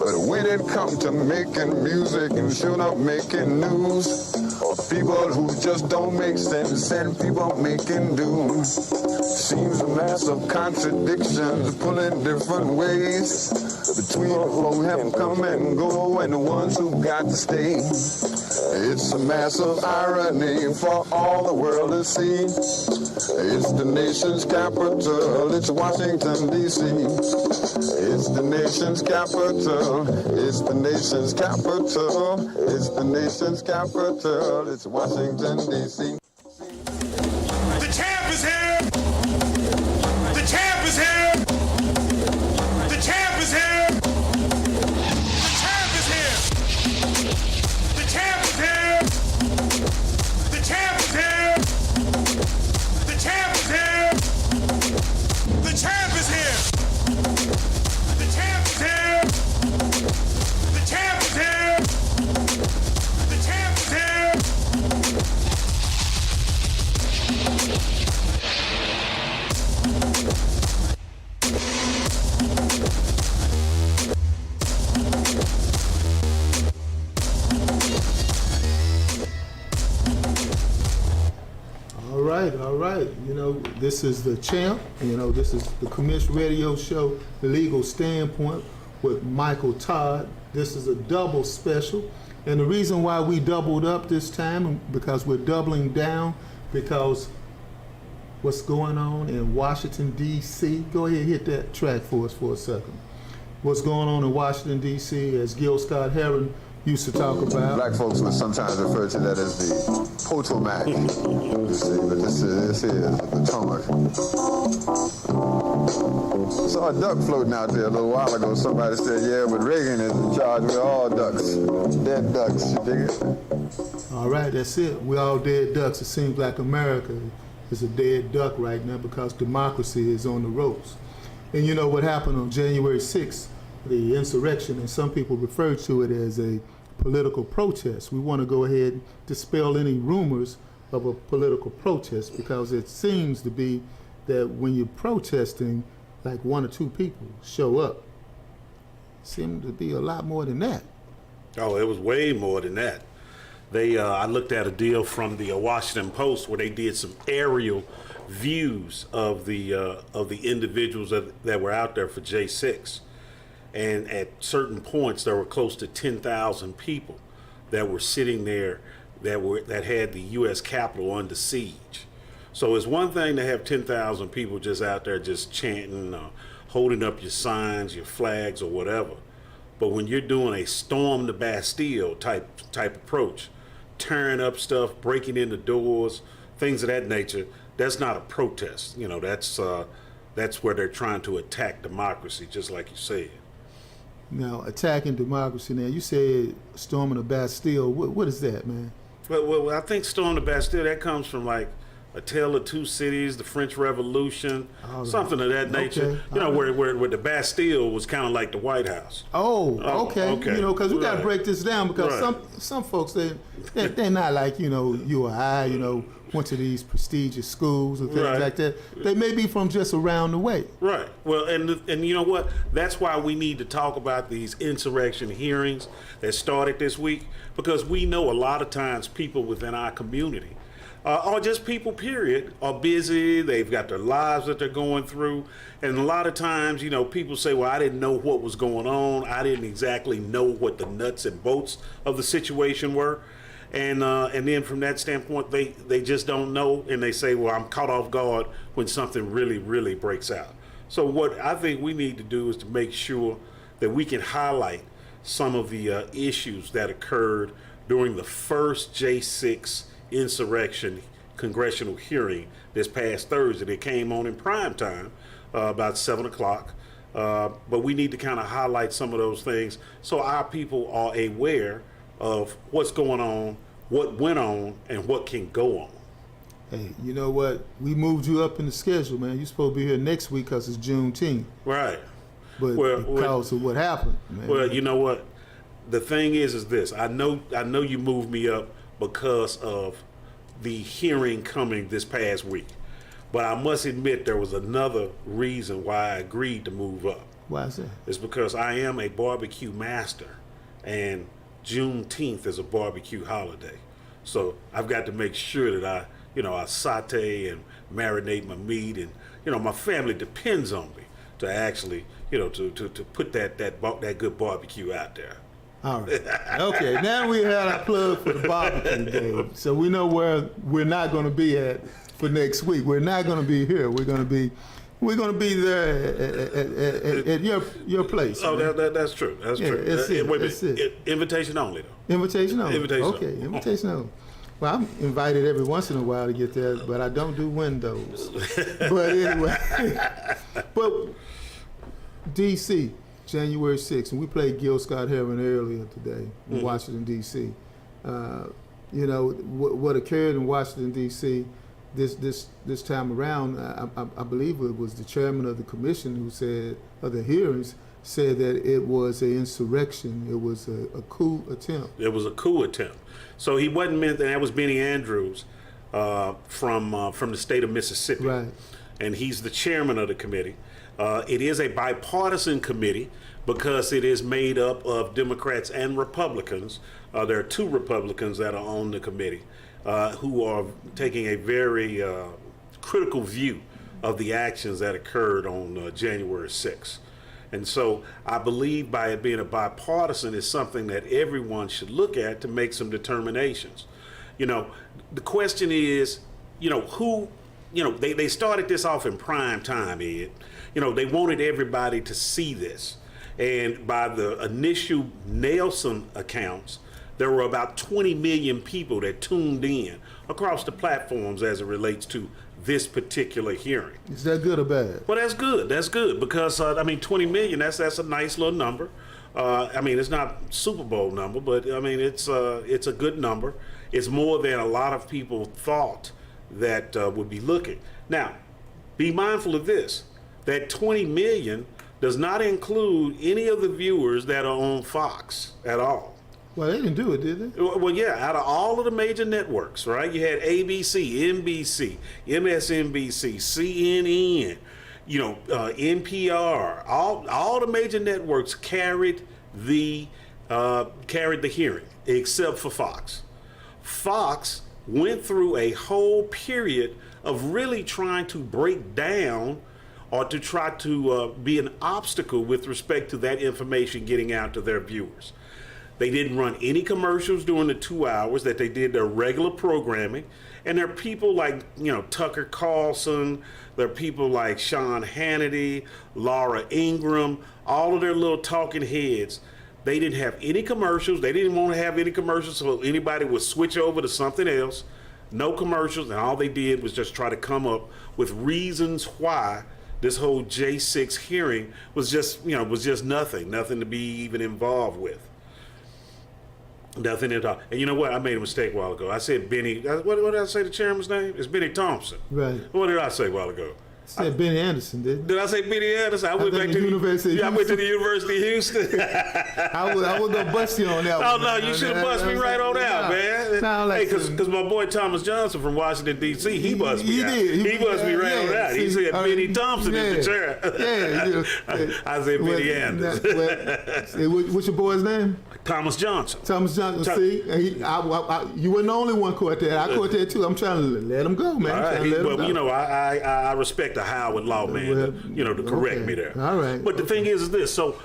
But when it comes to making music and sure not making news, people who just don't make sense and people making do. Seems a mass of contradictions pulling different ways between who have come and go and the ones who got to stay. It's a massive irony for all the world to see. It's the nation's capital, it's Washington, D.C. It's the nation's capital, it's the nation's capital, it's the nation's capital, it's Washington, D.C. The champ is here! The champ is here! The champ is here! The champ is here! The champ is here! The champ is here! The champ is here! The champ is here! The champ is here! The champ is here! The champ is here! All right. You know, this is the champ. You know, this is the Commish radio show, The Legal Standpoint with Michael Todd. This is a double special. And the reason why we doubled up this time, because we're doubling down, because what's going on in Washington, D.C. Go ahead, hit that track for us for a second. What's going on in Washington, D.C., as Gil Scott Heron used to talk about. Black folks would sometimes refer to that as the Potomac, you see, but this is the Potomac. Saw a duck floating out there a little while ago. Somebody said, yeah, but Reagan is in charge. We're all ducks, dead ducks, you dig it? All right, that's it. We're all dead ducks. It seems like America is a dead duck right now because democracy is on the ropes. And you know what happened on January 6th, the insurrection, and some people refer to it as a political protest. We want to go ahead and dispel any rumors of a political protest, because it seems to be that when you're protesting, like one or two people show up. It seemed to be a lot more than that. Oh, it was way more than that. I looked at a deal from the Washington Post where they did some aerial views of the individuals that were out there for J6, and at certain points there were close to 10,000 people that were sitting there that had the U.S. Capitol under siege. So it's one thing to have 10,000 people just out there just chanting, holding up your signs, your flags, or whatever. But when you're doing a storm the Bastille type approach, tearing up stuff, breaking into doors, things of that nature, that's not a protest. You know, that's where they're trying to attack democracy, just like you said. Now, attacking democracy. Now, you said storming the Bastille. What is that, man? Well, I think storming the Bastille, that comes from like A Tale of Two Cities, the French Revolution, something of that nature. Okay. You know, where the Bastille was kind of like the White House. Oh, okay. You know, because we got to break this down, because Right. some folks, they're not like, you know, you or I, you know, went to these prestigious schools and things Right. like that. They may be from just around the way. Right. Well, and you know what? That's why we need to talk about these insurrection hearings that started this week, because we know a lot of times people within our community, or just people, period, are busy. They've got their lives that they're going through. And a lot of times, you know, people say, well, I didn't know what was going on. I didn't exactly know what the nuts and bolts of the situation were. And then from that standpoint, they just don't know, and they say, well, I'm caught off guard when something really, really breaks out. So what I think we need to do is to make sure that we can highlight some of the issues that occurred during the first J6 insurrection congressional hearing this past Thursday. It came on in prime time, about 7 o'clock. But we need to kind of highlight some of those things so our people are aware of what's going on, what went on, and what can go on. Hey, you know what? We moved you up in the schedule, man. You're supposed to be here next week because it's Juneteenth. Right. But because of what happened, man. Well, you know what? The thing is this. I know you moved me up because of the hearing coming this past week. But I must admit there was another reason why I agreed to move up. Why is that? It's because I am a barbecue master, and Juneteenth is a barbecue holiday. So I've got to make sure that I saute and marinate my meat, and my family depends on me to actually, to put that good barbecue out there. All right. Okay. Now we had our plug for the barbecue day, so we know where we're not going to be at for next week. We're not going to be here. We're going to be there at your place. Oh, that's true. That's true. It's it. Invitation only, though. Invitation only. Invitation okay. only. Invitation only. Well, I'm invited every once in a while to get there, but I don't do windows. But anyway, but D.C. January 6th, and we played Gil Scott-Heron earlier today in Washington, D.C. What occurred in Washington, D.C. this time around, I believe it was the chairman of the commission who said, of the hearings, said that it was an insurrection. It was a coup attempt. It was a coup attempt. So he wasn't meant, and that was Benny Andrews from the state of Mississippi. Right. And he's the chairman of the committee. It is a bipartisan committee because it is made up of Democrats and Republicans. There are 2 Republicans that are on the committee who are taking a very critical view of the actions that occurred on January 6th. And so I believe by it being a bipartisan is something that everyone should look at to make some determinations. The question is, who, they started this off in prime time, Ed. They wanted everybody to see this. And by the initial Nelson accounts, there were about 20 million people that tuned in across the platforms as it relates to this particular hearing. Is that good or bad? Well, that's good. That's good because 20 million. That's a nice little number. It's not Super Bowl number, but it's a good number. It's more than a lot of people thought that would be looking. Now, be mindful of this: that 20 million does not include any of the viewers that are on Fox at all. Well, they didn't do it, did they? Well, yeah, out of all of the major networks, right? You had ABC, NBC, MSNBC, CNN, NPR. All the major networks carried the hearing, except for Fox. Fox went through a whole period of really trying to break down or to try to be an obstacle with respect to that information getting out to their viewers. They didn't run any commercials during the 2 hours that they did their regular programming. And there are people like, Tucker Carlson, there are people like Sean Hannity, Laura Ingraham, all of their little talking heads. They didn't have any commercials. They didn't want to have any commercials so anybody would switch over to something else. No commercials, and all they did was just try to come up with reasons why this whole J6 hearing was just nothing to be even involved with. Nothing at all. And you know what? I made a mistake a while ago. I said Benny. What did I say the chairman's name? It's Benny Thompson. Right. What did I say a while ago? Said Benny Anderson, did I say Benny Anderson? I went back to the University. I went to the University of Houston. I was gonna bust you on that one. Oh no, you should have bust me right on out, man. Like because my boy Thomas Johnson from Washington D.C. he bust me he out. did. He bust me right on out. He said Benny Thompson is the chair. I said Benny Anderson. What's your boy's name? Thomas Johnson. Thomas Johnson. See, you weren't the only one caught that. I caught that too. I'm trying to let him go, man. I respect the Howard law man, to correct me there. All right. But the thing is this. So,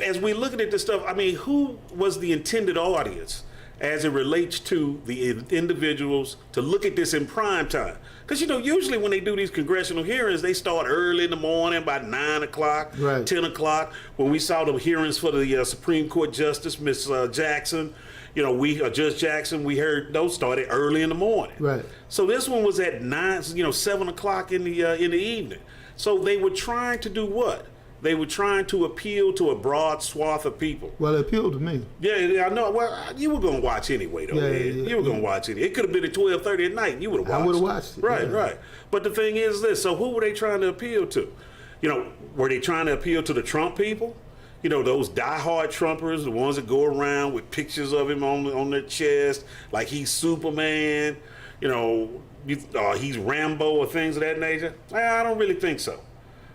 as we're looking at this stuff, who was the intended audience as it relates to the individuals to look at this in prime time? Because, usually when they do these congressional hearings, they start early in the morning, about 9 o'clock, right. 10 o'clock. When we saw the hearings for the Supreme Court Justice, Miss Jackson, Judge Jackson, we heard those started early in the morning. Right. So this one was at 7 o'clock in the evening. So they were trying to do what? They were trying to appeal to a broad swath of people. Well, it appealed to me. Yeah, I know. Well, you were going to watch anyway, though, man. You were going to watch it. It could have been at 12:30 at night. You would have watched. I would have watched it. Right. But the thing is this. So who were they trying to appeal to? Were they trying to appeal to the Trump people? Those diehard Trumpers, the ones that go around with pictures of him on their chest, like he's Superman, he's Rambo or things of that nature? I don't really think so.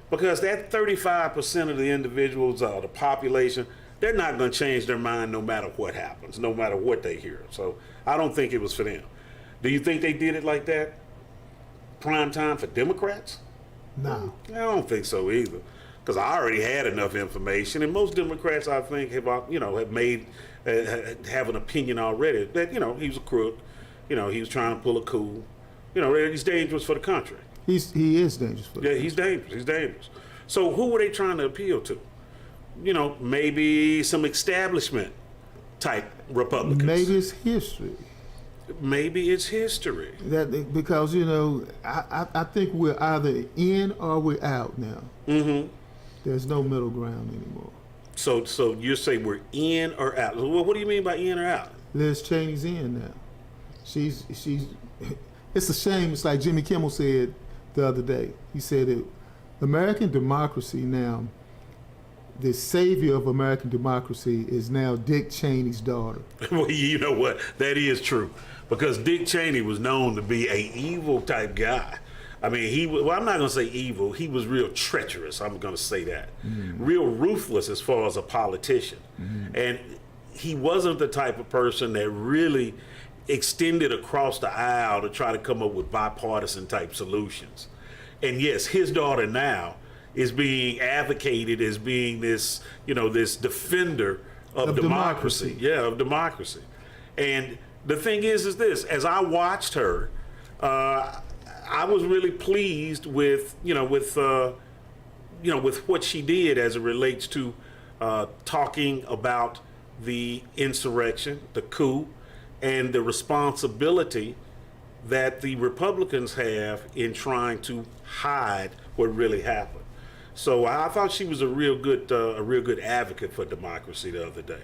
Because that 35% of the individuals or the population, they're not going to change their mind no matter what happens, no matter what they hear. So I don't think it was for them. Do you think they did it like that? Prime time for Democrats? No. I don't think so either. Because I already had enough information, and most Democrats, I think, have made have an opinion already that he was a crook, he was trying to pull a coup, he's dangerous for the country. He is dangerous for the country. He's dangerous. He's dangerous. So who were they trying to appeal to? Maybe some establishment type Republicans. Maybe it's history. Maybe it's history. Because I think we're either in or we're out now. Mm-hmm. There's no middle ground anymore. So you say we're in or out? Well, what do you mean by in or out? Liz Cheney's in now. She's. It's a shame. It's like Jimmy Kimmel said the other day. He said that American democracy now, the savior of American democracy is now Dick Cheney's daughter. Well, you know what? That is true. Because Dick Cheney was known to be an evil type guy. I mean, I'm not going to say evil. He was real treacherous. I'm going to say that. Real ruthless as far as a politician. And he wasn't the type of person that really extended across the aisle to try to come up with bipartisan type solutions. And yes, his daughter now is being advocated as being this, this defender of democracy. Yeah, of democracy. And the thing is this: as I watched her, I was really pleased with, with what she did as it relates to talking about the insurrection, the coup, and the responsibility that the Republicans have in trying to hide what really happened. So I thought she was a real good advocate for democracy the other day.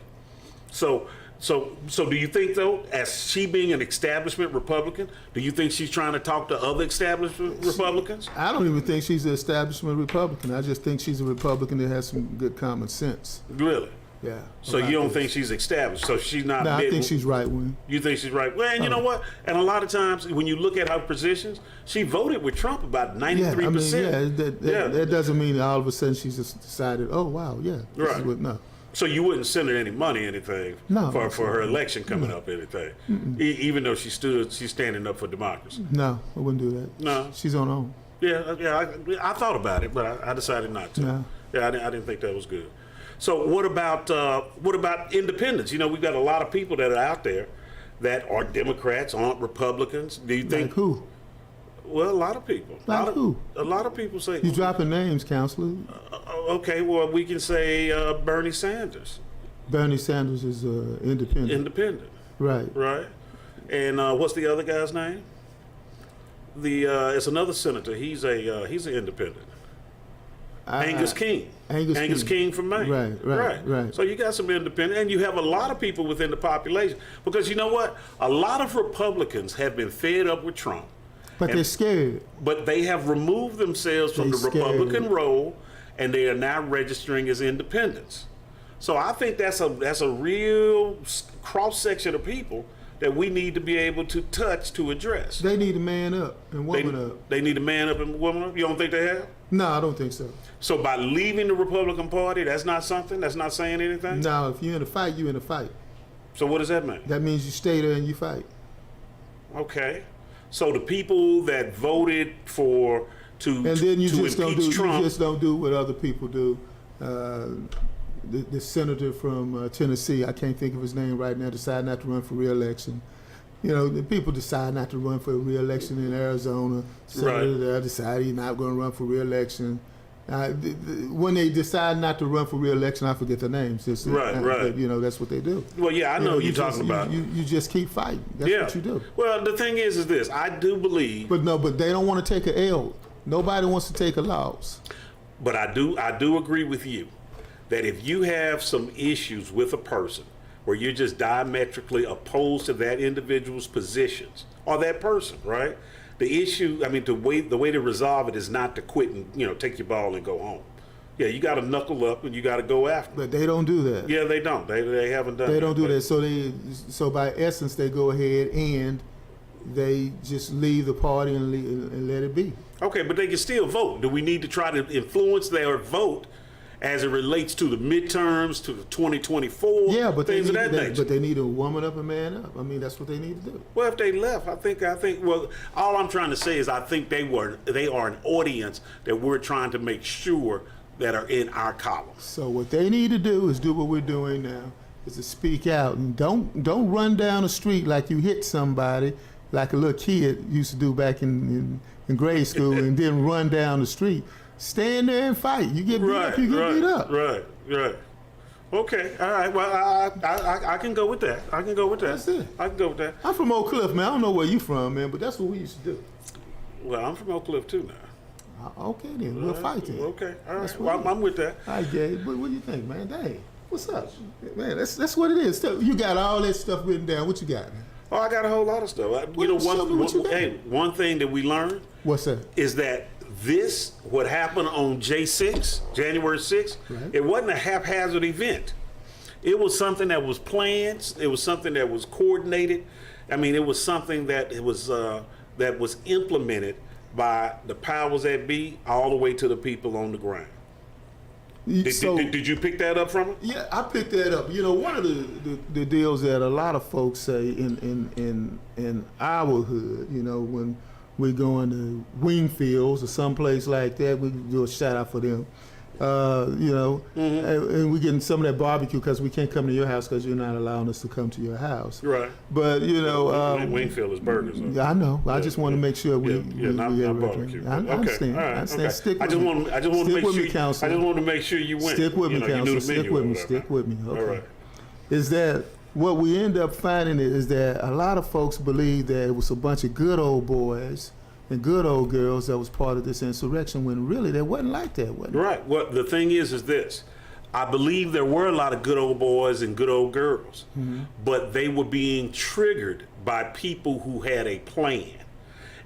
So do you think, though, as she being an establishment Republican, do you think she's trying to talk to other establishment Republicans? I don't even think she's an establishment Republican. I just think she's a Republican that has some good common sense. Really? Yeah. So you don't think she's established? So she's not. No, I think she's right wing. You think she's right? Well, and you know what? And a lot of times when you look at her positions, she voted with Trump about 93%. That doesn't mean that all of a sudden she's just decided, oh wow, yeah. Right. No. So you wouldn't send her any money, anything, for her election coming up, anything, even though she's standing up for democracy. No, I wouldn't do that. No, she's on her own. Yeah. I thought about it, but I decided not to. No. Yeah, I didn't think that was good. So what about independents? We've got a lot of people that are out there that are Democrats, aren't Republicans. Do you think? Like who? Well, a lot of people. Like who? A lot of people say. You dropping names, counselor. Okay, well, we can say Bernie Sanders. Bernie Sanders is independent. Independent. Right. Right. And what's the other guy's name? It's another senator. He's an independent. Angus King. Angus King from Maine. Right. So you got some independent, and you have a lot of people within the population. Because you know what? A lot of Republicans have been fed up with Trump. But they're scared. But they have removed themselves from the Republican role, and they are now registering as independents. So I think that's a real cross-section of people that we need to be able to touch to address. They need to man up and woman up. They need to man up and woman up? You don't think they have? No, I don't think so. So by leaving the Republican Party, that's not something? That's not saying anything? No, if you're in a fight, you're in a fight. So what does that mean? That means you stay there and you fight. Okay. So the people that voted to impeach Trump. You just don't do what other people do. The senator from Tennessee, I can't think of his name right now, decided not to run for re-election. The people decide not to run for re-election in Arizona. Senator there decided he's not going to run for re-election. When they decide not to run for re-election, I forget their names. Right. That's what they do. Well, yeah, I know what you're talking about. You just keep fighting. That's what you do. Well, the thing is this. I do believe. But they don't want to take an L. Nobody wants to take a loss. But I do agree with you that if you have some issues with a person where you're just diametrically opposed to that individual's positions or that person, right? The issue, the way to resolve it is not to quit and, take your ball and go home. Yeah, you got to knuckle up and you got to go after. But they don't do that. Yeah, they don't. They haven't done that. They don't do that. So by essence, they go ahead and they just leave the party and let it be. Okay, but they can still vote. Do we need to try to influence their vote as it relates to the midterms, to the 2024, Yeah, but things of that nature? but they need to woman up and man up. I mean, that's what they need to do. Well, if they left, I think. Well, all I'm trying to say is I think they are an audience that we're trying to make sure that are in our columns. So what they need to do is do what we're doing now, is to speak out and don't run down the street like you hit somebody, like a little kid used to do back in grade school, and then run down the street. Stand there and fight. You get beat up, you get beat up. Right. Okay, all right. Well, I can go with that. I can go with that. That's it. I can go with that. I'm from Oak Cliff, man. I don't know where you from, man, but that's what we used to do. Well, I'm from Oak Cliff too now. Okay, then. We'll fight then. Okay, all That's right. what Well, I'm with that. All right, Gabe. What do you think, man? Dang. What's up? Man, that's what it is. You got all that stuff written down. What you got, man? Oh, I got a whole lot of stuff. One thing that we learned What's that? is that what happened on January 6th, Right. it wasn't a haphazard event. It was something that was planned. It was something that was coordinated. I mean, it was something that was implemented by the powers that be all the way to the people on the ground. Did you pick that up from it? Yeah, I picked that up. You know, one of the deals that a lot of folks say in our hood, you know, when we're going to Wingfields or someplace like that, we do a shout out for them. You know, and we're getting some of that barbecue because we can't come to your house because you're not allowing us to come to your house. Right. But you know, Wingfield is burgers. Yeah, I know. I just want to make sure we not have barbecue. I understand. All right, I understand. okay. Stick with I just me. want to Stick make with sure. me, Counselor. I just want to make sure you went. Stick with me, You knew Counselor. the Stick menu with or me. whatever. Stick with me. Okay. All right. Is that what we end up finding is that a lot of folks believe that it was a bunch of good old boys and good old girls that was part of this insurrection when really that wasn't like that, wasn't it? Right. Well, the thing is this. I believe there were a lot of good old boys and good old girls, but they were being triggered by people who had a plan.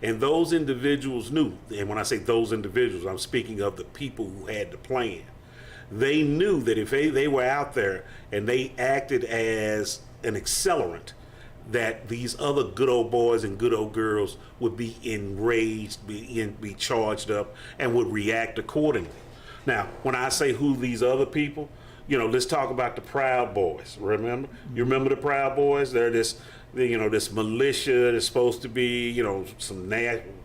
And those individuals knew, and when I say those individuals, I'm speaking of the people who had the plan. They knew that if they were out there and they acted as an accelerant, that these other good old boys and good old girls would be enraged, be charged up, and would react accordingly. Now, when I say who these other people, you know, let's talk about the Proud Boys. Remember? You remember the Proud Boys? They're this militia that's supposed to be, you know, some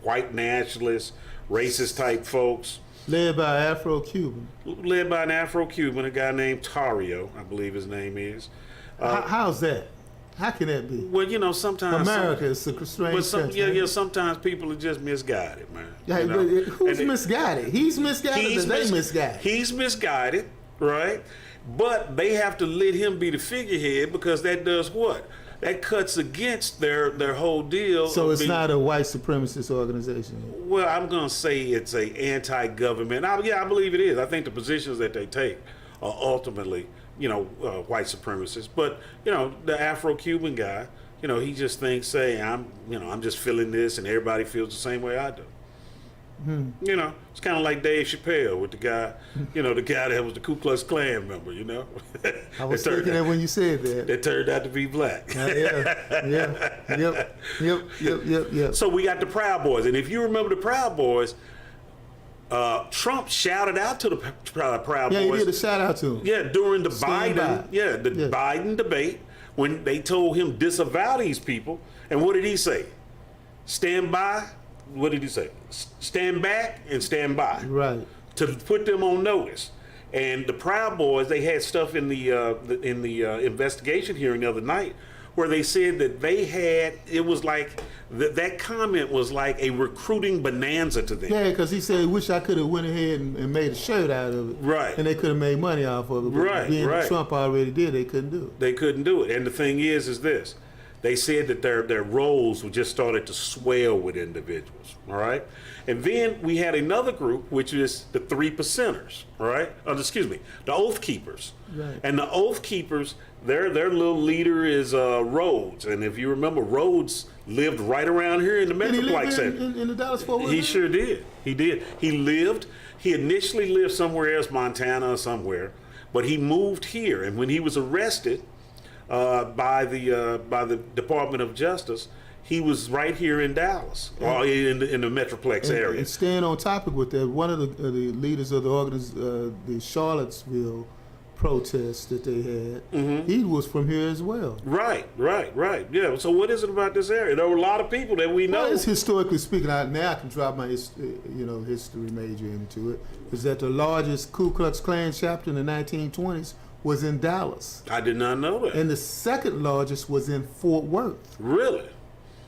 white nationalists, racist type folks. Led by Afro-Cuban. Led by an Afro-Cuban, a guy named Tario, I believe his name is. How's that? How can that be? Well, you know, sometimes America is a strange country. sometimes people are just misguided, man. Yeah, you know? who's misguided? He's misguided or they misguided? He's misguided, right? But they have to let him be the figurehead because that does what? That cuts against their whole deal. So it's not a white supremacist organization? Well, I'm going to say it's a anti-government. I believe it is. I think the positions that they take are ultimately, you know, white supremacists. But, you know, the Afro-Cuban guy, you know, he just thinks, hey, I'm just feeling this and everybody feels the same way I do. You know, it's kind of like Dave Chappelle with the guy, you know, the guy that was the Ku Klux Klan member, you know. I was thinking that when you said that. That turned out to be black. Yep. So we got the Proud Boys. And if you remember the Proud Boys, Trump shouted out to the Proud Boys. Yeah, he did a shout out to him. Yeah, during the Stand Biden debate, when they told him disavow these people. And what did he say? Stand by. What did he say? Stand back and stand by. Right. To put them on notice. And the Proud Boys, they had stuff in the investigation hearing the other night where they said that it was like, that comment was like a recruiting bonanza to them. Yeah, because he said, wish I could have went ahead and made a shirt out of it. Right. And they could have made money off of it. But Right. Trump already did, they couldn't do it. They couldn't do it. And the thing is this. They said that their roles were just started to swell with individuals, all right? And then we had another group, which is the 3%ers, all right? The Oath Keepers. Right. And the Oath Keepers, their little leader is Rhodes. And if you remember, Rhodes lived right around here in the Metroplex Center. In the Dallas-Fort Worth He area? sure did. He did. He initially lived somewhere else, Montana or somewhere, but he moved here. And when he was arrested, by the Department of Justice, he was right here in Dallas, or in the Metroplex area. And staying on topic with that, one of the leaders of the Charlottesville protests that they had, he was from here as well. Right. Yeah. So what is it about this area? There were a lot of people that we know. Well, it's historically speaking. Now I can drop my history major into it. Is that the largest Ku Klux Klan chapter in the 1920s was in Dallas, I did not know that. and the second largest was in Fort Worth. Really?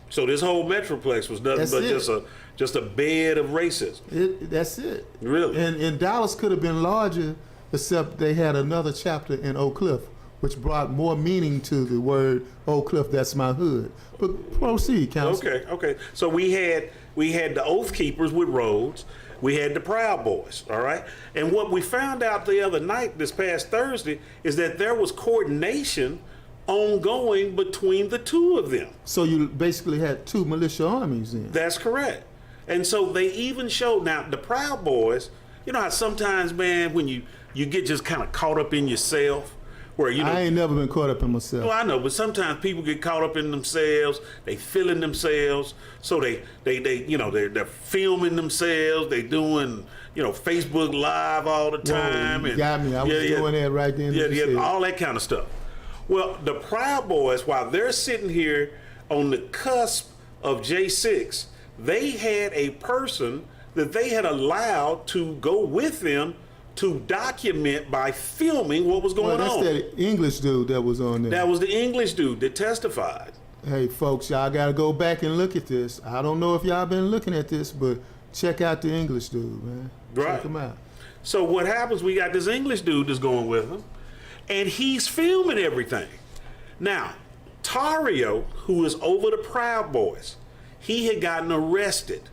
So this whole Metroplex was nothing but just a bed of racism. That's it. Really? And Dallas could have been larger, except they had another chapter in Oak Cliff, which brought more meaning to the word Oak Cliff. That's my hood. But proceed, counsel. Okay. So we had the Oath Keepers with Rhodes. We had the Proud Boys, all right? And what we found out the other night, this past Thursday, is that there was coordination ongoing between the two of them. So you basically had two militia armies then. That's correct. And so they even showed, now the Proud Boys, you know how sometimes, man, when you get just kind of caught up in yourself, where I ain't never been caught up in myself. Well, I know, but sometimes people get caught up in themselves. They feeling themselves, so they're filming themselves. They doing Facebook Live all the time. You got me. I was doing that right then. Yeah, all that kind of stuff. Well, the Proud Boys, while they're sitting here on the cusp of J6, they had a person that they had allowed to go with them to document by filming what was going on. That's that English dude that was on there. That was the English dude that testified. Hey, folks, y'all got to go back and look at this. I don't know if y'all been looking at this, but check out the English dude, man. Right. Check him out. So what happens, we got this English dude that's going with him, and he's filming everything. Now, Tario, who is over the Proud Boys, he had gotten arrested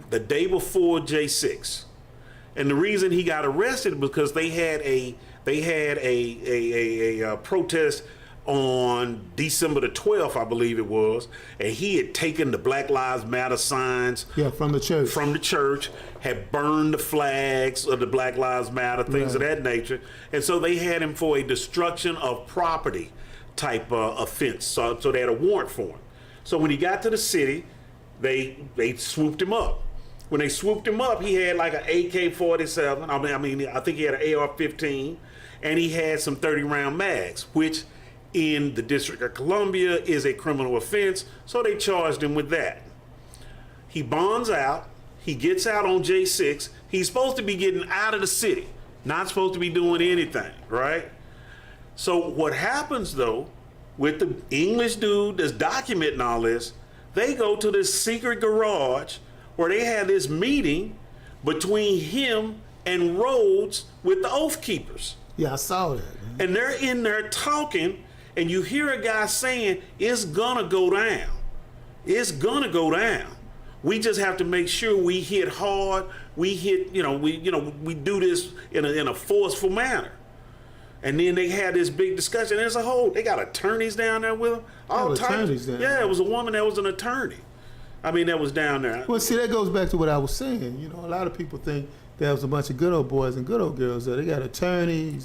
the day before J6. And the reason he got arrested was because they had a protest on December the 12th, I believe it was, and he had taken the Black Lives Matter signs from the church, had burned the flags of the Black Lives Matter, things of that nature, and so they had him for a destruction of property type offense. So they had a warrant for him. So when he got to the city, they swooped him up. When they swooped him up, he had like an AK-47. I think he had an AR-15, and he had some 30-round mags, which in the District of Columbia is a criminal offense, so they charged him with that. He bonds out. He gets out on J6. He's supposed to be getting out of the city, not supposed to be doing anything, right? So what happens, though, with the English dude that's documenting all this, they go to this secret garage where they had this meeting between him and Rhodes with the Oath Keepers. Yeah, I saw that, man. And they're in there talking, and you hear a guy saying, it's gonna go down. It's gonna go down. We just have to make sure we hit hard. We hit, we do this in a forceful manner. And then they had this big discussion. As a whole, they got attorneys down there with them. All types. Attorneys down there. Yeah, it was a woman that was an attorney. That was down there. Well, see, that goes back to what I was saying. A lot of people think there was a bunch of good old boys and good old girls there. They got attorneys.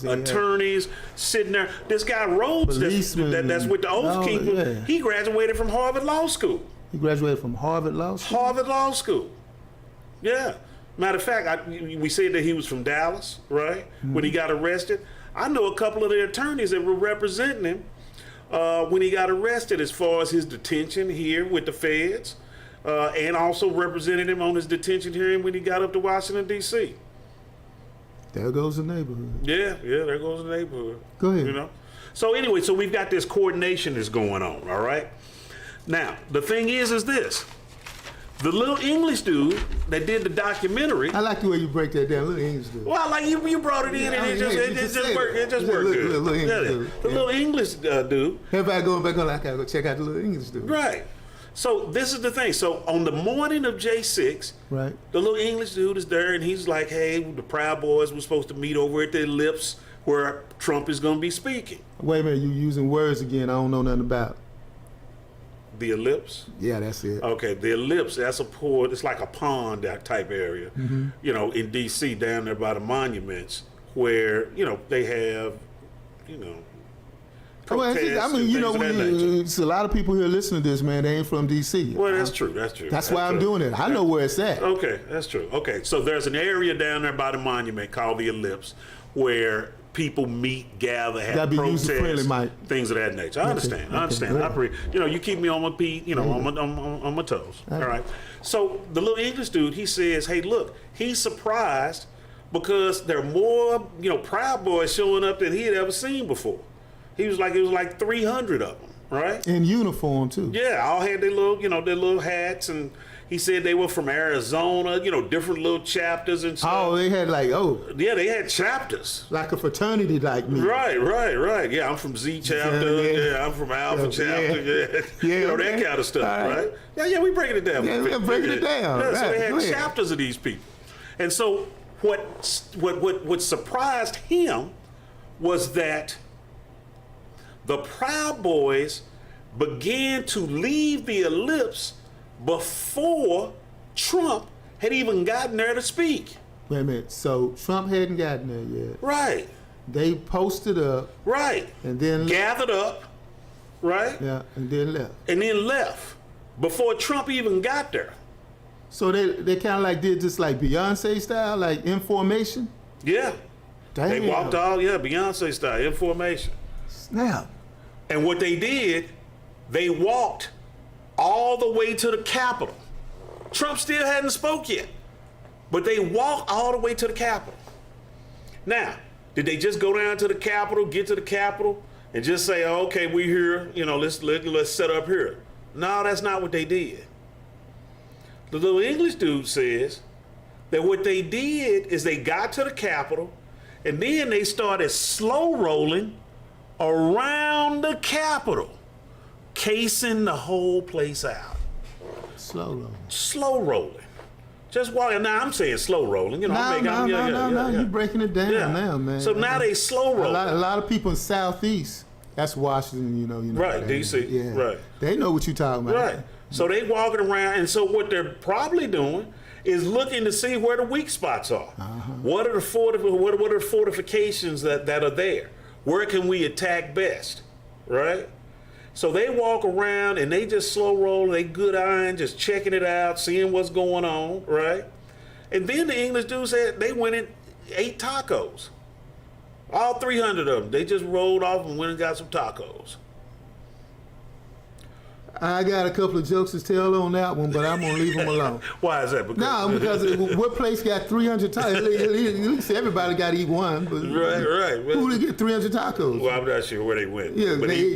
Sitting there. This guy Rhodes, that's with the Oath Keeper, he graduated from Harvard Law School. He graduated from Harvard Law School? Harvard Law School. Yeah. Matter of fact, we said that he was from Dallas, right? Mm-hmm. When he got arrested. I know a couple of the attorneys that were representing him when he got arrested, as far as his detention here with the feds, and also represented him on his detention hearing when he got up to Washington, D.C. There goes the neighborhood. Yeah, there goes the neighborhood. Go ahead. So anyway, so we've got this coordination that's going on, all right? Now, the thing is this. The little English dude that did the documentary. I like the way you break that down, little English dude. Well, like you brought it in, and it just worked. It just worked good. Little English dude. The little English dude. Everybody going back on, I gotta go check out the little English dude. Right. So this is the thing. So on the morning of J6, right, the little English dude is there, and he's like, "Hey, the Proud Boys were supposed to meet over at the Ellipse where Trump is going to be speaking." Wait a minute, you using words again I don't know nothing about. The Ellipse? Yeah, that's it. Okay, the Ellipse, that's a port, it's like a pond, that type area, in D.C., down there by the monuments, where, they have, protests. I mean, and you know, things of that nature. it's a lot of people here listening to this, man. They ain't from D.C. Well, that's true. That's true. That's why I'm doing it. I know where it's at. Okay, that's true. Okay, so there's an area down there by the monument called the Ellipse where people meet, gather, have Gotta be user-friendly, protests, Mike. things of that nature. I understand. I understand. You keep me on my feet, on my toes. All right. So the little English dude, he says, hey, look, he's surprised because there are more, Proud Boys showing up than he had ever seen before. It was like 300 of them, right? In uniform too. Yeah, all had their little hats, and he said they were from Arizona, different little chapters and stuff. Oh, they had Yeah, they had chapters. like a fraternity like me. Right. Yeah, I'm from Z chapter. Yeah, I'm from Alpha chapter. Yeah, that kind of stuff, right? Yeah, we breaking it down. Yeah, we're breaking it down. Yeah, so Right, they go had ahead. chapters of these people, and so what surprised him was that the Proud Boys began to leave the Ellipse before Trump had even gotten there to speak. Wait a minute. So Trump hadn't gotten there yet. Right. They posted up. Right. And then gathered up. Right. Yeah, and then left. And then left before Trump even got there. So they kind of like did just like Beyonce style, like in formation. Yeah. Damn. They walked all, Beyonce style, in formation. Snap. And what they did, they walked all the way to the Capitol. Trump still hadn't spoke yet, but they walked all the way to the Capitol. Now, did they just go down to the Capitol, get to the Capitol, and just say, oh, okay, we're here, let's set up here? No, that's not what they did. The little English dude says that what they did is they got to the Capitol, and then they started slow rolling around the Capitol, casing the whole place out. Slow rolling. Slow rolling. Just walking. Now I'm saying slow rolling. No. You're breaking it down now, man. So now they slow rolling. A lot of people in Southeast, that's Washington, you know. Right, D.C. Yeah. Right. They know what you're talking about. Right. So they walking around, and so what they're probably doing is looking to see where the weak spots are. What are the fortifications that are there? Where can we attack best? Right? So they walk around and they just slow roll, they good eyeing, just checking it out, seeing what's going on, right? And then the English dude said they went and ate tacos. All 300 of them. They just rolled off and went and got some tacos. I got a couple of jokes to tell on that one, but I'm going to leave them alone. Why is that? Because what place got 300 tacos? At least everybody got to eat one. But right. Who did get 300 tacos? Well, I'm not sure where they went. Yeah, but he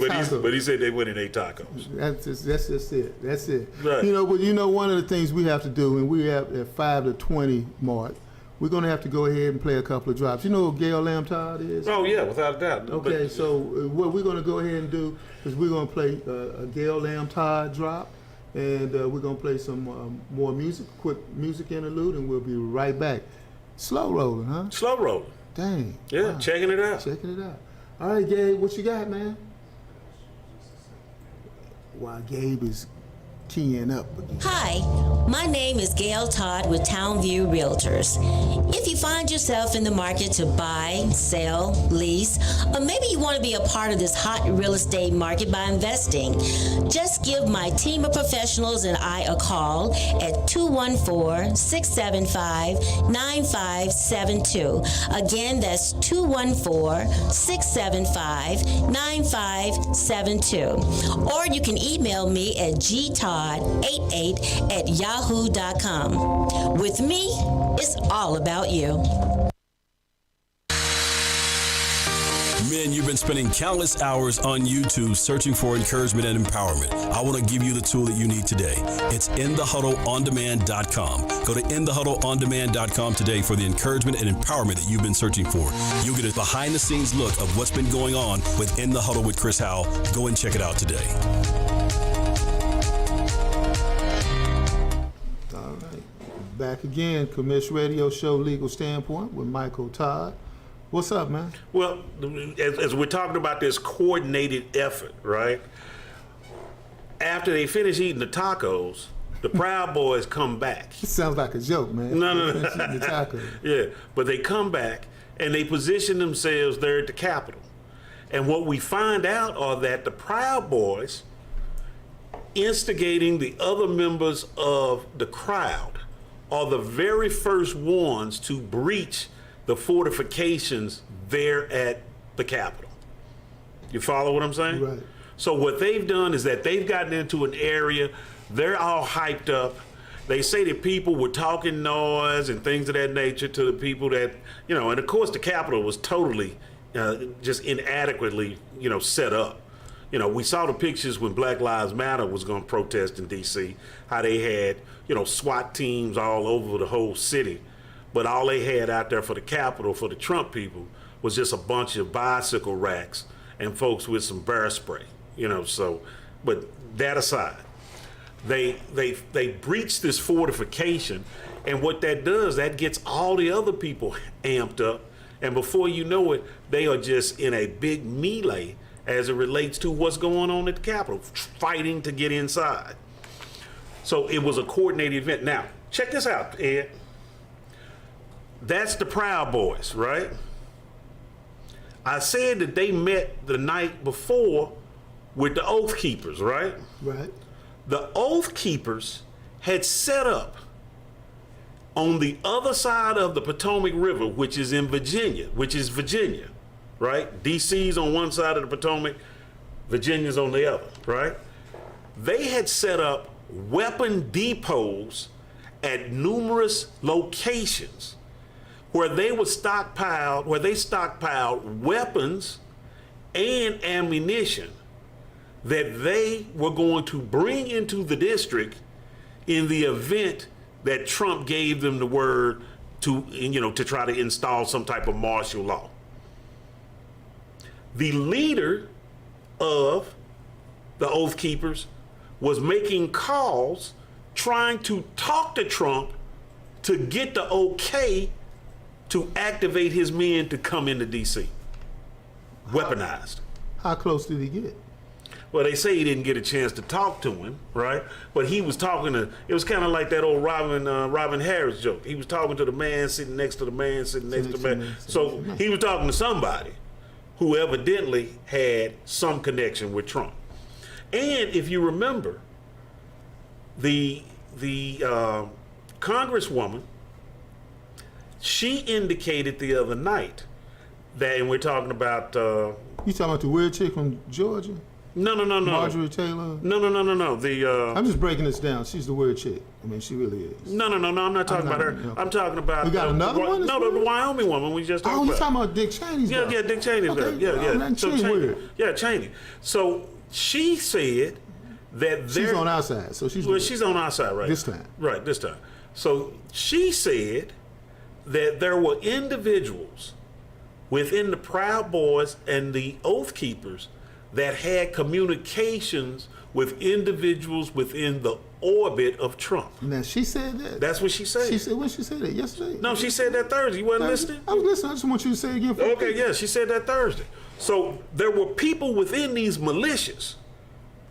said they went and ate tacos. That's just it. That's it. Right. One of the things we have to do, and we have at 5 to 20 mark, we're going to have to go ahead and play a couple of drops. You know who Gail Lamb Todd is? Oh, yeah, without a doubt. Okay, so what we're going to go ahead and do is we're going to play a Gail Lamb Todd drop, and we're going to play some more music, quick music interlude, and we'll be right back. Slow rolling, huh? Slow rolling. Dang. Yeah, wow. Checking it out. Checking it out. All right, Gabe, what you got, man? While Gabe is keying up again. Hi, my name is Gail Todd with Townview Realtors. If you find yourself in the market to buy, sell, lease, or maybe you want to be a part of this hot real estate market by investing, just give my team of professionals and I a call at 214-675-9572. Again, that's 214-675-9572. Or you can email me at gtodd88@yahoo.com. With me, it's all about you. Men, you've been spending countless hours on YouTube searching for encouragement and empowerment. I want to give you the tool that you need today. It's InTheHuddleOnDemand.com. Go to InTheHuddleOnDemand.com today for the encouragement and empowerment that you've been searching for. You'll get a behind-the-scenes look of what's been going on with In the Huddle with Chris Howell. Go and check it out today. All right. Back again, Commish Radio Show Legal Standpoint with Michael Todd. What's up, man? Well, as we're talking about this coordinated effort, right? After they finish eating the tacos, the Proud Boys come back. It sounds like a joke, man. No. The tacos. Yeah, but they come back and they position themselves there at the Capitol. And what we find out are that the Proud Boys instigating the other members of the crowd are the very first ones to breach the fortifications there at the Capitol. You follow what I'm saying? Right. So what they've done is that they've gotten into an area, they're all hyped up. They say that people were talking noise and things of that nature to the people that, you know, and of course the Capitol was totally just inadequately, you know, set up. You know, we saw the pictures when Black Lives Matter was going to protest in D.C., how they had, you know, SWAT teams all over the whole city. But all they had out there for the Capitol, for the Trump people, was just a bunch of bicycle racks and folks with some bear spray, you know. So, but that aside, they breached this fortification, and what that does, that gets all the other people amped up, and before you know it, they are just in a big melee as it relates to what's going on at the Capitol, fighting to get inside. So it was a coordinated event. Now, check this out, Ed. That's the Proud Boys, right? I said that they met the night before with the Oath Keepers, right? Right. The Oath Keepers had set up on the other side of the Potomac River, which is Virginia, right? DC's on one side of the Potomac, Virginia's on the other, right? They had set up weapon depots at numerous locations where they stockpiled weapons and ammunition that they were going to bring into the district in the event that Trump gave them the word to, you know, to try to install some type of martial law. The leader of the Oath Keepers was making calls trying to talk to Trump to get the okay to activate his men to come into D.C. Weaponized. How close did he get? Well, they say he didn't get a chance to talk to him, right? But he was talking to, it was kind of like that old Robin Harris joke. He was talking to the man sitting next to the man sitting next to the man. So he was talking to somebody who evidently had some connection with Trump. And if you remember, the Congresswoman, she indicated the other night that, and we're talking about... You talking about the weird chick from Georgia? No. Marjorie Taylor? No. I'm just breaking this down. She's the weird chick. I mean, she really is. No. I'm not talking about her. Okay. I'm talking about... We got another one? No, the Wyoming woman we just talked about. Oh, you talking about Dick Cheney's girl? Yeah, Dick Cheney's girl. Okay. Yeah. So Cheney. Yeah, Cheney. So she said that she's on our side, so she's... Well, she's on our side right this time. Right, this time. So she said that there were individuals within the Proud Boys and the Oath Keepers that had communications with individuals within the orbit of Trump. Now, she said that? That's what she said. She said, when she said that? Yesterday? No, she said that Thursday. You wasn't listening? I was listening. I just want you to say it again. Okay, yeah, she said that Thursday. So there were people within these militias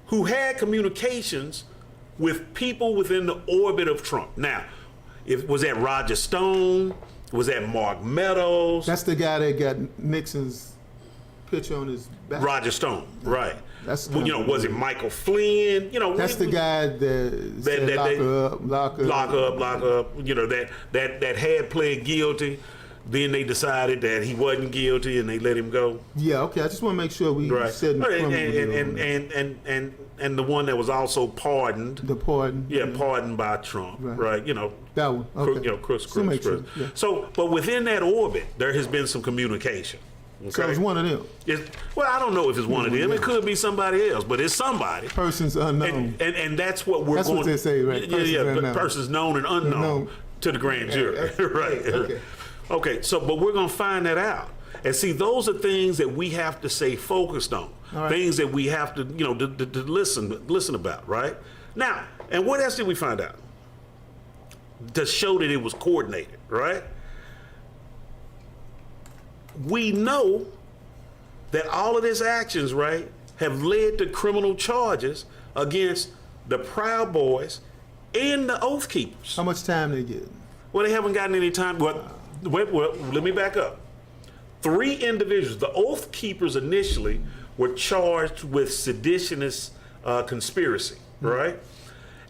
who had communications with people within the orbit of Trump. Now, was that Roger Stone? Was that Mark Meadows? That's the guy that got Nixon's picture on his back. Roger Stone, right. That's Well, you know, was it Michael Flynn? You know, that's the guy that said lock her up. You know, that had pled guilty. Then they decided that he wasn't guilty and they let him go. Yeah, okay. I just want to make sure we said and the one that was also pardoned. The pardon. Yeah, pardoned by Trump. Right. You know. That one. Okay. You know, Chris. Sure, yeah. So, but within that orbit, there has been some communication. Okay? So it's one of them. Well, I don't know if it's one of them. It could be somebody else, but it's somebody. Persons unknown. And that's what we're that's going. That's what they say, right? Persons known and unknown to the grand jury. Right. Okay. Okay. So, but we're going to find that out. And see, those are things that we have to stay focused on. Right. Things that we have to, you know, to listen about, right? Now, and what else did we find out? To show that it was coordinated, right? We know that all of these actions, right, have led to criminal charges against the Proud Boys and the Oath Keepers. How much time they get? Well, they haven't gotten any time. Well, let me back up. 3 individuals, the Oath Keepers initially were charged with seditionist conspiracy, right?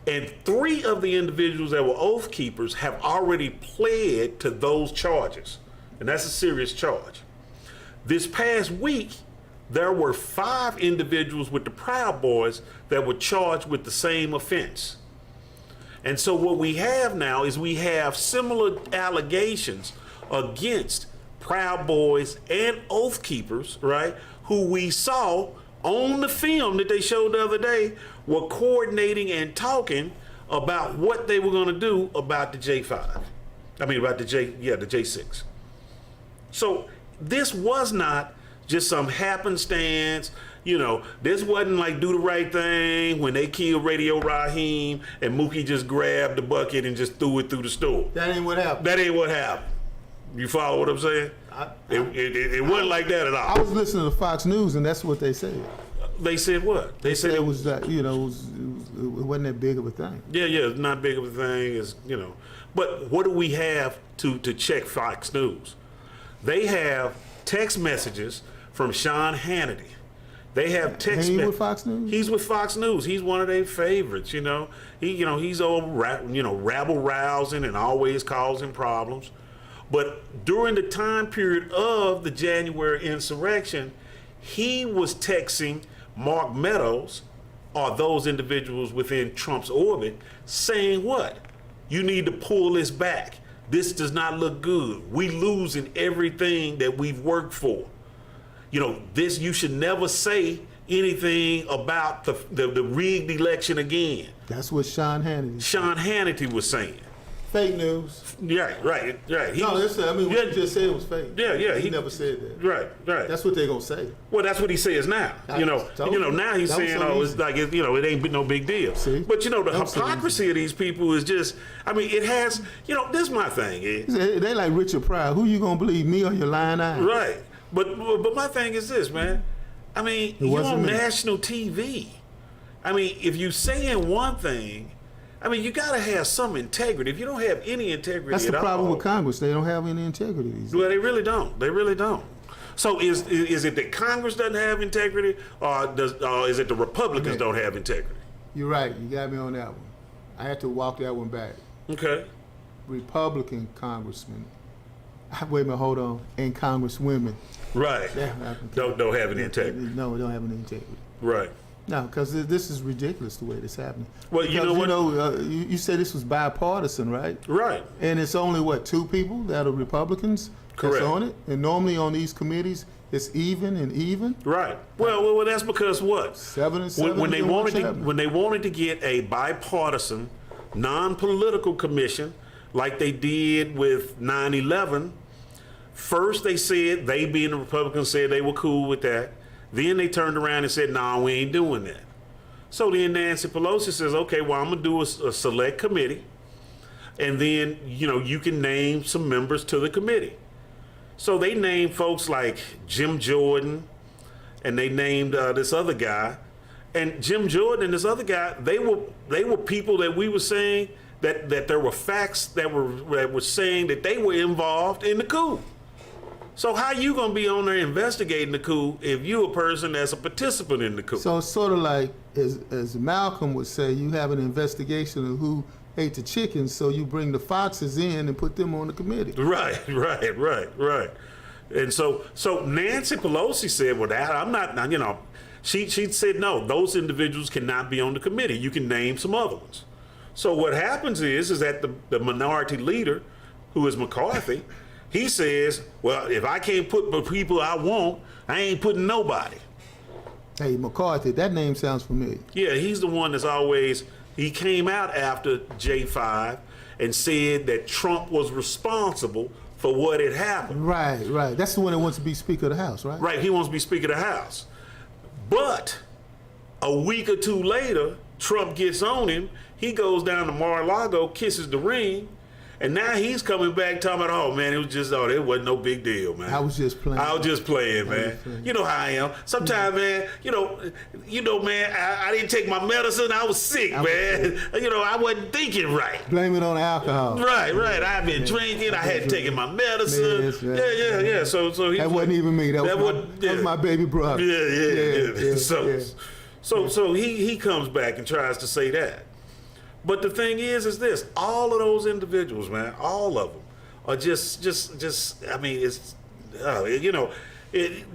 And 3 of the individuals that were Oath Keepers have already pled to those charges. And that's a serious charge. This past week, there were 5 individuals with the Proud Boys that were charged with the same offense. And so what we have now is we have similar allegations against Proud Boys and Oath Keepers, right, who we saw on the film that they showed the other day were coordinating and talking about what they were going to do about the J5. I mean, about the J6. So this was not just some happenstance. You know, this wasn't like Do the Right Thing when they killed Radio Raheem and Mookie just grabbed the bucket and just threw it through the store. That ain't what happened. That ain't what happened. You follow what I'm saying? It wasn't like that at all. I was listening to Fox News, and that's what they said. They said what? They said it was that, you know, it wasn't that big of a thing. Yeah, it's not big of a thing. It's, you know. But what do we have to check Fox News? They have text messages from Sean Hannity. They have text. He's with Fox News. He's with Fox News. He's one of their favorites. You know, he's all rabble rousing and always causing problems. But during the time period of the January insurrection, he was texting Mark Meadows, or those individuals within Trump's orbit, saying what? You need to pull this back. This does not look good. We losing everything that we've worked for. You know, this, you should never say anything about the rigged election again. That's what Sean Hannity was saying. Fake news. Yeah, right. What you just said was fake. Yeah. He never said that. Right. That's what they're gonna say. Well, that's what he says now. Now he's saying, it's like, it ain't no big deal. See? But the hypocrisy of these people is just, it has, this is my thing. They like Richard Pryor. Who you gonna believe, me or your lying eye? Right. But my thing is this, man. You're on national TV. If you're saying one thing, you got to have some integrity. If you don't have any integrity that's the problem with Congress. They don't have any integrity. Well, they really don't. So is it that Congress doesn't have integrity, or is it the Republicans don't have integrity? You're right. You got me on that one. I had to walk that one back. Okay. Republican congressmen. Wait a minute, hold on. And congresswomen. Right. Don't have any integrity. No, don't have any integrity. Right. No, because this is ridiculous the way this happening. Well, because, you know what? You said this was bipartisan, right? Right. And it's only, 2 people that are Republicans Correct. That's on it? And normally on these committees, it's even and even? Right. Well, that's because what? 7 and 7. When they wanted to get a bipartisan, non-political commission, like they did with 9/11, first they said, they being the Republicans, said they were cool with that. Then they turned around and said, no, we ain't doing that. So then Nancy Pelosi says, okay, well, I'm going to do a select committee. And then, you can name some members to the committee. So they named folks like Jim Jordan, and they named this other guy. And Jim Jordan and this other guy, they were people that we were saying that there were facts that were saying that they were involved in the coup. So how you gonna be on there investigating the coup if you a person that's a participant in the coup? So it's sort of like, as Malcolm would say, you have an investigation of who ate the chickens, so you bring the foxes in and put them on the committee. Right. And so Nancy Pelosi said, well, that I'm not, she said, no, those individuals cannot be on the committee. You can name some other ones. So what happens is that the minority leader, who is McCarthy, he says, well, if I can't put the people I want, I ain't putting nobody. Hey, McCarthy, that name sounds familiar. Yeah, he's the one that's always, he came out after J5 and said that Trump was responsible for what had happened. Right. That's the one that wants to be Speaker of the House, right? Right, he wants to be Speaker of the House. But a week or two later, Trump gets on him. He goes down to Mar-a-Lago, kisses the ring, And now he's coming back talking about, oh man, it wasn't no big deal, man. I was just playing. I was just playing, man. You know how I am. Sometimes, man, you know, man, I didn't take my medicine. I was sick, man. You know, I wasn't thinking right. Blame it on alcohol. Right. I've been drinking. I hadn't taken my medicine. Yeah. So he that wasn't even me. That was my baby brother. Yeah. So he comes back and tries to say that. But the thing is this: all of those individuals, man, all of them are just. I mean, it's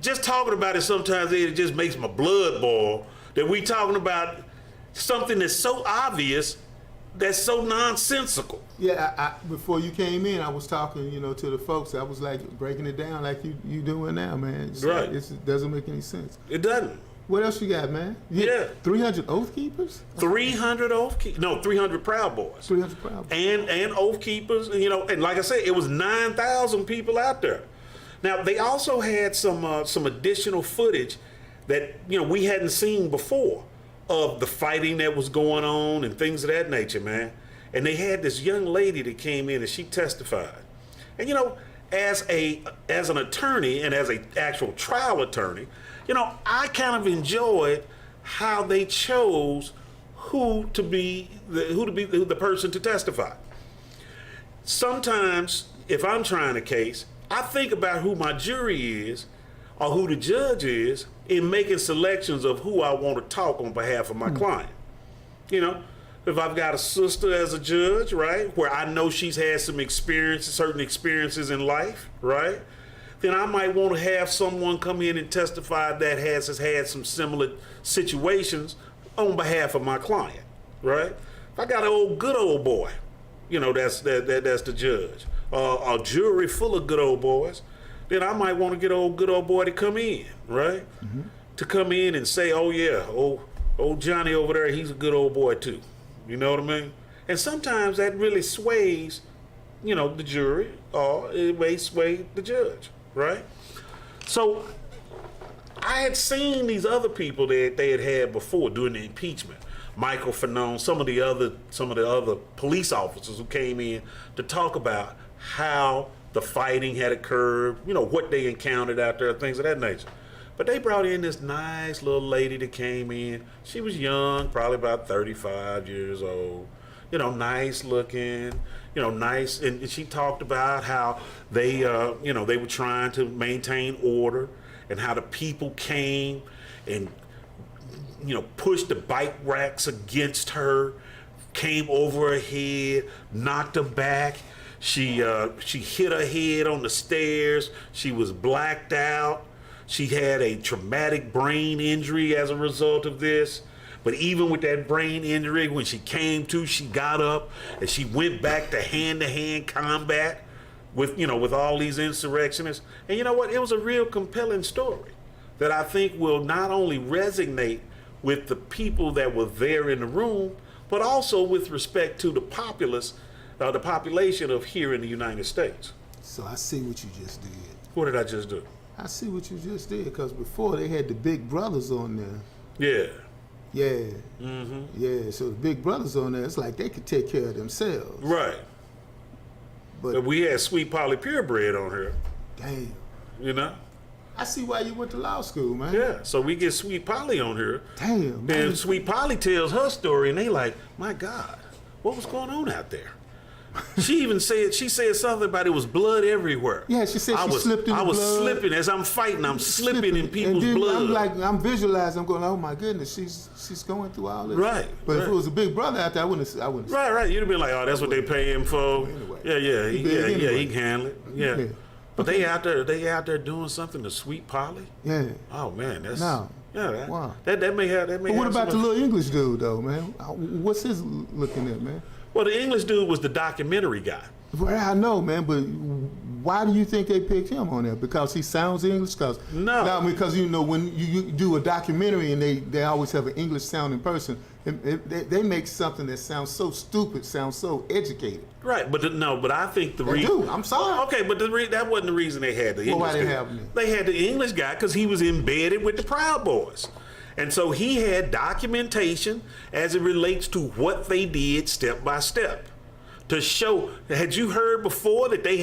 just talking about it. Sometimes it just makes my blood boil. That we talking about something that's so obvious, that's so nonsensical. Yeah, I before you came in, I was talking, to the folks. I was like breaking it down like you doing now, man. Right. It doesn't make any sense. It doesn't. What else you got, man? 300 Oath Keepers? 300 300 Proud Boys. 300 Proud Boys. And Oath Keepers, and like I said, it was 9,000 people out there. Now, they also had some additional footage that, we hadn't seen before of the fighting that was going on and things of that nature, man. And they had this young lady that came in and she testified. And, as an attorney and as an actual trial attorney, I kind of enjoyed how they chose who to be the person to testify. Sometimes, if I'm trying a case, I think about who my jury is or who the judge is in making selections of who I want to talk on behalf of my client. If I've got a sister as a judge, right, where I know she's had some certain experiences in life, right, then I might want to have someone come in and testify that has had some similar situations on behalf of my client, right? If I got an good old boy, that's the judge, a jury full of good old boys, then I might want to get an good old boy to come in, right? Mm-hmm. To come in and say, oh yeah, old Johnny over there, he's a good old boy too. You know what I mean? And sometimes that really sways, the jury, or it may sway the judge, right? So I had seen these other people that they had before during the impeachment. Michael Fanone, some of the other police officers who came in to talk about how the fighting had occurred, what they encountered out there, things of that nature. But they brought in this nice little lady that came in. She was young, probably about 35 years old. Nice looking, nice. And she talked about how they were trying to maintain order and how the people came and, pushed the bike racks against her, came over her head, knocked her back. She hit her head on the stairs. She was blacked out. She had a traumatic brain injury as a result of this. But even with that brain injury, when she came to, she got up and she went back to hand-to-hand combat with all these insurrectionists. And you know what? It was a real compelling story that I think will not only resonate with the people that were there in the room, but also with respect to the population of here in the United States. So I see what you just did. What did I just do? I see what you just did, because before they had the big brothers on there. Yeah. Yeah. Mm-hmm. Yeah, so the big brothers on there, it's like they could take care of themselves. Right. But we had Sweet Polly Purebred on here. Damn. I see why you went to law school, man. Yeah, so we get Sweet Polly on here. Damn, man. And Sweet Polly tells her story, and they like, my God, what was going on out there? She said something about it was blood everywhere. Yeah, she said she slipped in the blood. I was slipping as I'm fighting. I'm slipping in people's and then blood. I'm visualizing. I'm going, oh my goodness, she's going through all this. Right. But if it was a big brother out there, I wouldn't. Right. You'd have been like, oh, that's what they pay him for. Anyway. Yeah. He can handle it. Yeah. But Okay. they out there doing something to Sweet Polly. Yeah. Oh man, that's No. Yeah. Wow. That may have. But what about the little English dude though, man? What's his looking at, man? Well, the English dude was the documentary guy. Well, I know, man, but why do you think they picked him on there? Because he sounds English? No. Because when you do a documentary and they always have an English sounding person, they make something that sounds so stupid, sounds so educated. Right, but I think the They reason. do. I'm sorry. Okay, but that wasn't the reason they had the English why they guy. have him? They had the English guy because he was embedded with the Proud Boys. And so he had documentation as it relates to what they did step by step. to show. Had you heard before that they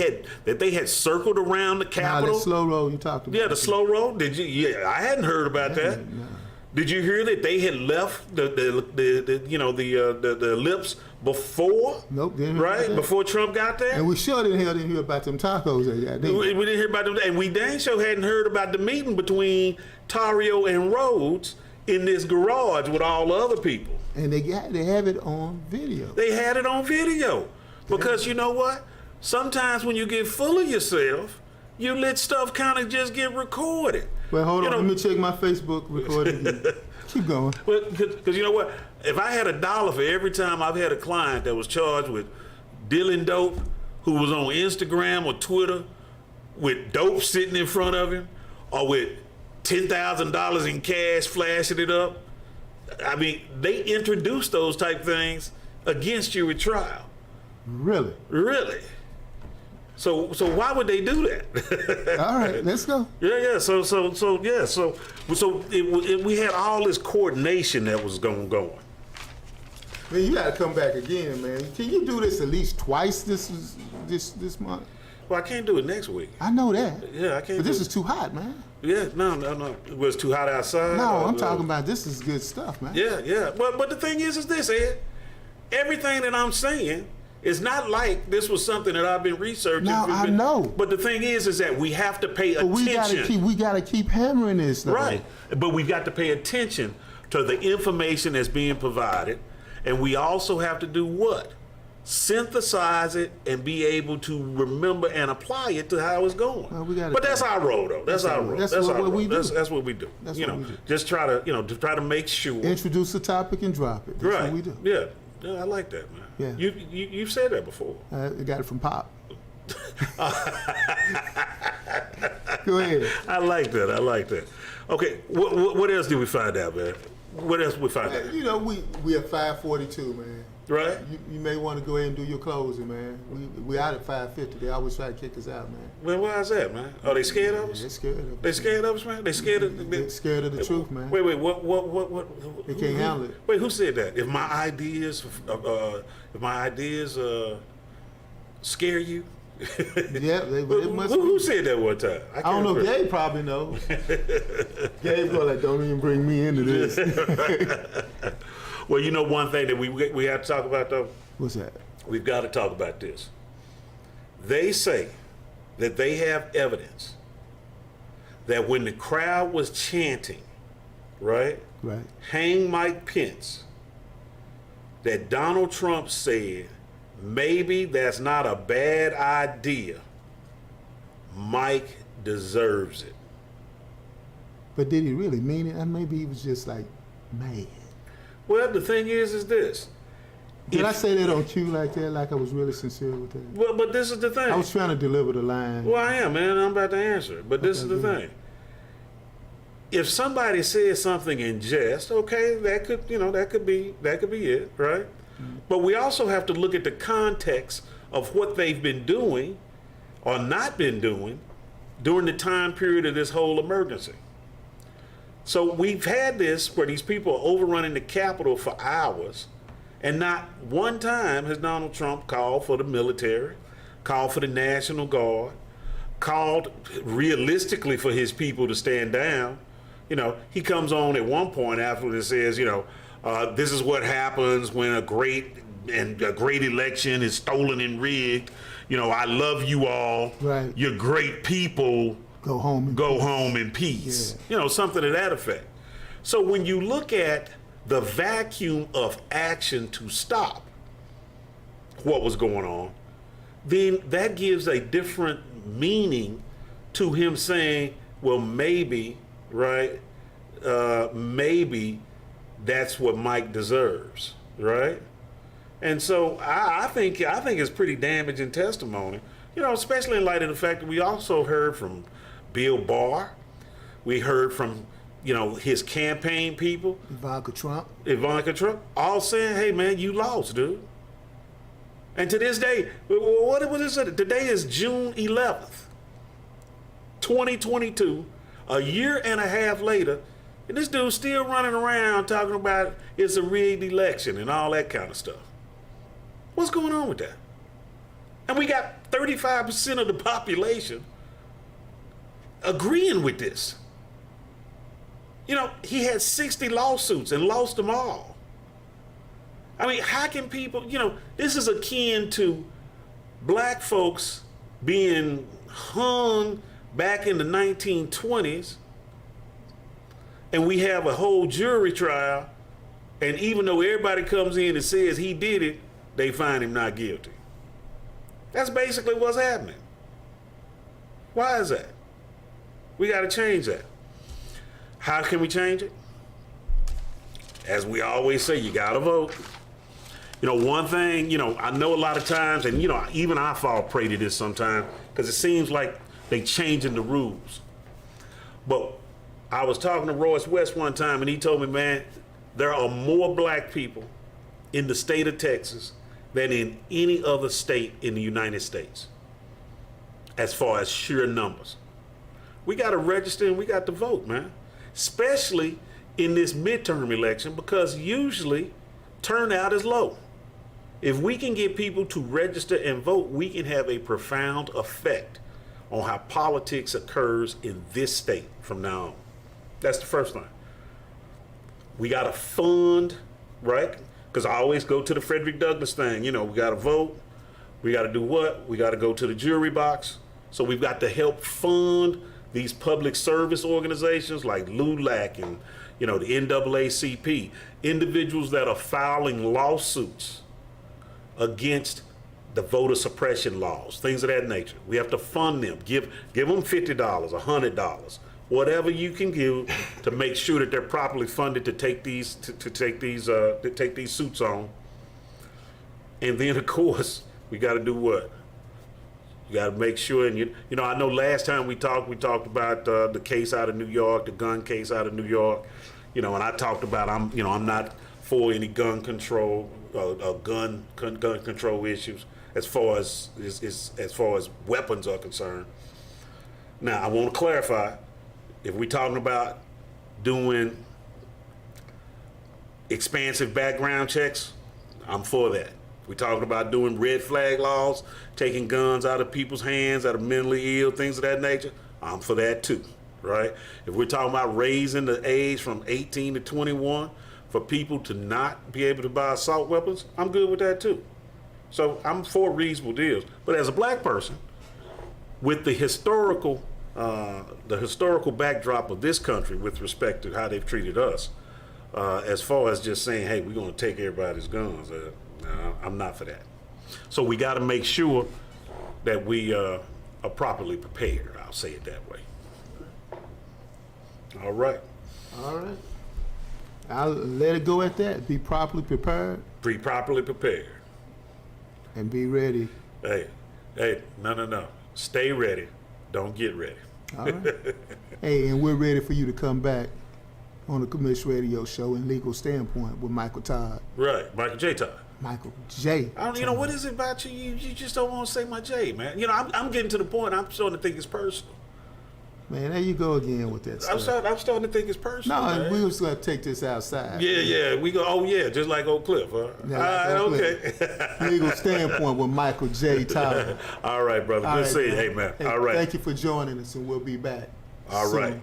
had circled around the Nah, Capitol? that slow roll you talked about. Yeah, the slow roll. Did you? Yeah, I hadn't heard about that. No. Did you hear that they had left the ellipse before? Nope, didn't hear about Right that. before Trump got there. And we sure didn't hear about them tacos they got. We didn't hear about them, and we dang sure hadn't heard about the meeting between Tario and Rhodes in this garage with all the other people. And they have it on video. They had it on video because you know what? Sometimes when you get full of yourself, you let stuff kind of just get recorded. Well, hold You on. know- Let me check my Facebook recording. Keep going. Because you know what? If I had $1 for every time I've had a client that was charged with dealing dope, who was on Instagram or Twitter with dope sitting in front of him, or with $10,000 in cash flashing it up, I mean, they introduce those type things against you at trial. Really? Really? So why would they do that? All right, let's go. Yeah. So we had all this coordination that was going. Man, you got to come back again, man. Can you do this at least twice this month? Well, I can't do it next week. I know that. Yeah, I can't. But this do is too hot, man. Yeah, no. It was too hot outside. No, I'm or- talking about this is good stuff, man. Yeah. But the thing is this, Ed. Everything that I'm saying is not like this was something that I've been researching. No, I know. But the thing is that we have to pay But attention. we gotta keep hammering this, though. Right. But we've got to pay attention to the information that's being provided. And we also have to do what? Synthesize it and be able to remember and apply it to how it's going. Well, we gotta- but that's our role, though. That's our role. That's our what role. we do. That's what we do. That's you what know, we do. just try to make sure. Introduce the topic and drop it. That's Right. what we do. Yeah, I like that, man. Yeah. You've said that before. I got it from Pop. Go ahead. I like that. Okay, what else did we find out, man? What else we find out? You know, we at 5:42, man. Right? You may want to go ahead and do your closing, man. We out at 5:50. They always try to kick us out, man. Well, why is that, man? Are they scared of us? They're scared of us. They scared of us, man? They scared of They're scared of the truth, man. Wait, what? They can't handle it. Wait, who said that? If my ideas scare you? Yeah, it must Who be. said that one time? I don't know. can't remember. Gabe probably knows. Gabe go like, don't even bring me into this. Well, you know one thing that we have to talk about, though? What's that? We've got to talk about this. They say that they have evidence that when the crowd was chanting, right? Right. Hang Mike Pence, that Donald Trump said, maybe that's not a bad idea. Mike deserves it. But did he really mean it? And maybe he was just like mad. Well, the thing is this. Did I say that on cue like that? Like I was really sincere with that? Well, but this is the thing. I was trying to deliver the line. Well, I am, man. I'm about to answer it. But this is the thing. If somebody says something in jest, okay, that could be it, right? But we also have to look at the context of what they've been doing or not been doing during the time period of this whole emergency. So we've had this where these people are overrunning the Capitol for hours, and not one time has Donald Trump called for the military, called for the National Guard, called realistically for his people to stand down. You know, he comes on at one point afterward and says, this is what happens when a great election is stolen and rigged. You know, I love you all. Right. You're great people. Go home. Go home in peace. Yeah. You know, something to that effect. So when you look at the vacuum of action to stop what was going on, then that gives a different meaning to him saying, well, maybe, right? Maybe that's what Mike deserves, right? And so I think it's pretty damaging testimony, especially in light of the fact that we also heard from Bill Barr. We heard from, his campaign people. Ivanka Trump, all saying, hey, man, you lost, dude. And to this day, what is it? Today is June 11th, 2022, a year and a half later, and this dude's still running around talking about it's a rigged election and all that kind of stuff. What's going on with that? And we got 35% of the population agreeing with this. You know, he had 60 lawsuits and lost them all. I mean, how can people, you know, this is akin to black folks being hung back in the 1920s, and we have a whole jury trial, and even though everybody comes in and says he did it, they find him not guilty. That's basically what's happening. Why is that? We got to change that. How can we change it? As we always say, you got to vote. You know, one thing, you know, I know a lot of times, and, you know, even I fall prey to this sometimes, because it seems like they changing the rules. But I was talking to Royce West one time, and he told me, man, there are more black people in the state of Texas than in any other state in the United States, as far as sheer numbers. We got to register and we got to vote, man, especially in this midterm election, because usually turnout is low. If we can get people to register and vote, we can have a profound effect on how politics occurs in this state from now on. That's the first thing. We got to fund, right? Because I always go to the Frederick Douglass thing. You know, we got to vote. We got to do what? We got to go to the jury box. So we've got to help fund these public service organizations like LULAC and, you know, the NAACP, individuals that are filing lawsuits against the voter suppression laws, things of that nature. We have to fund them. Give them $50, $100, whatever you can give to make sure that they're properly funded to take these these suits on. And then of course we got to do what? You got to make sure, and you know, I know last time we talked about the case out of New York, the gun case out of New York. You know, and I talked about I'm not for any gun control, gun control issues as far as weapons are concerned. Now, I want to clarify: if we're talking about doing expansive background checks, I'm for that. We're talking about doing red flag laws, taking guns out of people's hands that are mentally ill, things of that nature, I'm for that too, right? If we're talking about raising the age from 18 to 21 for people to not be able to buy assault weapons, I'm good with that too. So I'm for reasonable deals. But as a black person, with the historical backdrop of this country with respect to how they've treated us, as far as just saying, hey, we're going to take everybody's guns, no, I'm not for that. So we got to make sure that we are properly prepared. I'll say it that way. All right. All right. I'll let it go at that. Be properly prepared. Be properly prepared. And be ready. Hey, no. Stay ready. Don't get ready. All right. Hey, and we're ready for you to come back on the Commish Radio Show in Legal Standpoint with Michael Todd. Right, Michael J. Todd. Michael J. I don't, you know, what is it about you? You just don't want to say my J, man. You know, I'm getting to the point. I'm starting to think it's personal. Man, there you go again with that stuff. I'm starting to think it's personal. No, man. we was going to take this outside. Yeah. We go, oh, yeah, just like Oak Cliff, huh? Yeah, All right, okay. Legal Standpoint with Michael J. Todd. All right, brother. Good to see you. Hey, man. Hey, all right. Thank you for joining us, and we'll be back All soon. right.